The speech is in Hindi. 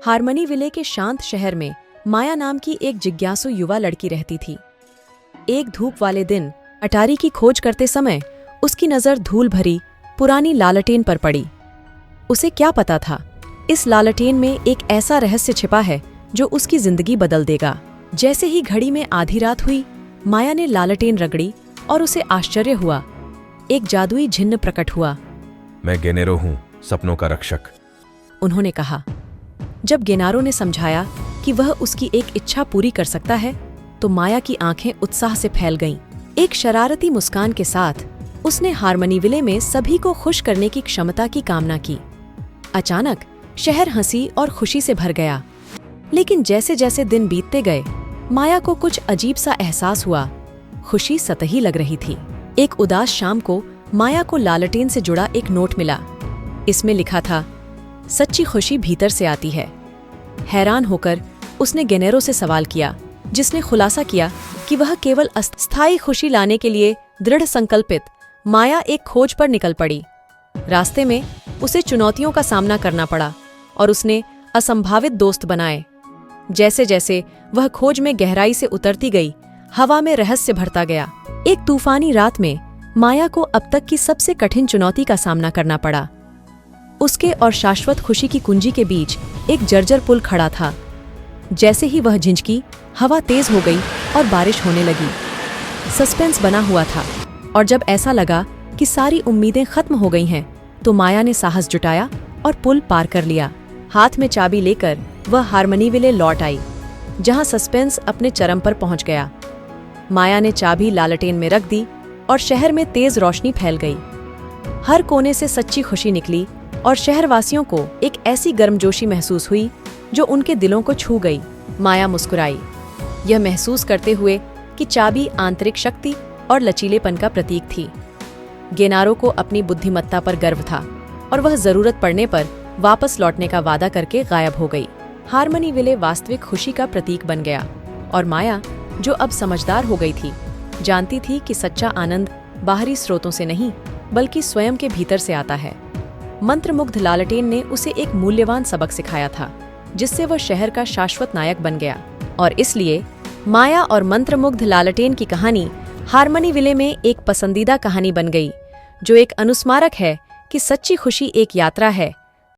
हारमनी विले के शांत शहर में माया नाम की एक जिज्ञासु युवा लड़की रहती थी। एक धूप वाले दिन अटारी की खोज करते समय उसकी नज़र धूल भरी पुरानी लालटेन पर पड़ी। उसे क्या पता था, इस लालटेन में एक ऐसा रहस्य छिपा है जो उसकी जिंदगी बदल देगा। जैसे ही घड़ी में आधी रात हुई, माया ने लालटेन रगड़ी और उसे आश्चर्य हुआ। एक जादुई झिन्न प्रकट हुआ। मैं गेनेरो हूँ, सपनों का रक्षक, उन्होंने कहा। जब गेनारो ने समझाया कि वह उसकी एक इच्छा पूरी कर सकता है, तो माया की आंखें उत्साह से फैल गईं। एक शरारती मुस्कान के साथ उसने हारमनी विले में सभी को खुश करने की क्षमता की कामना की। अचानक शहर हंसी और खुशी से भर गया। लेकिन जैसे जैसे दिन बीतते गए, माया को कुछ अजीब सा एहसास हुआ। खुशी सतही लग रही थी। एक उदास शाम को माया को लालटेन से जुड़ा एक नोट मिला। इसमें लिखा था, सच्ची खुशी भीतर से आती है। हैरान होकर उसने गेनेरो से सवाल किया, जिसने खुलासा किया कि वह केवल अस्थायी खुशी लाने के लिए दृढ़ संकल्पित। माया एक खोज पर निकल पड़ी। रास्ते में उसे चुनौतियों का सामना करना पड़ा और उसने असंभावित दोस्त बनाए। जैसे जैसे वह खोज में गहराई से उतरती गई, हवा में रहस्य भरता गया। एक तूफानी रात में माया को अब तक की सबसे कठिन चुनौती का सामना करना पड़ा। उसके और शाश्वत खुशी की कुंजी के बीच एक जर्जर पुल खड़ा था। जैसे ही वह झिंझकी, हवा तेज हो गई और बारिश होने लगी। सस्पेंस बना हुआ था और जब ऐसा लगा कि सारी उम्मीदें खत्म हो गई हैं, तो माया ने साहस जुटाया और पुल पार कर लिया। हाथ में चाबी लेकर वह हारमनी विले लौट आई, जहां सस्पेंस अपने चरम पर पहुंच गया। माया ने चाबी लालटेन में रख दी और शहर में तेज रोशनी फैल गई। हर कोने से सच्ची खुशी निकली और शहरवासियों को एक ऐसी गर्मजोशी महसूस हुई जो उनके दिलों को छू गई। माया मुस्कुराई, यह महसूस करते हुए कि चाबी आंतरिक शक्ति और लचीलेपन का प्रतीक थी। गेनारो को अपनी बुद्धिमत्ता पर गर्व था और वह जरूरत पड़ने पर वापस लौटने का वादा करके गायब हो गई। हारमनी विले वास्तविक खुशी का प्रतीक बन गया और माया, जो अब समझदार हो गई थी, जानती थी कि सच्चा आनंद बाहरी स्रोतों से नहीं बल्कि स्वयं के भीतर से आता है। मंत्रमुग्ध लालटेन ने उसे एक मूल्यवान सबक सिखाया था, जिससे वह शहर का शाश्वत नायक बन गया। और इसलिए माया और मंत्रमुग्ध लालटेन की कहानी हारमनी विले में एक पसंदीदा कहानी बन गई, जो एक अनुस्मारक है कि सच्ची खुशी एक यात्रा है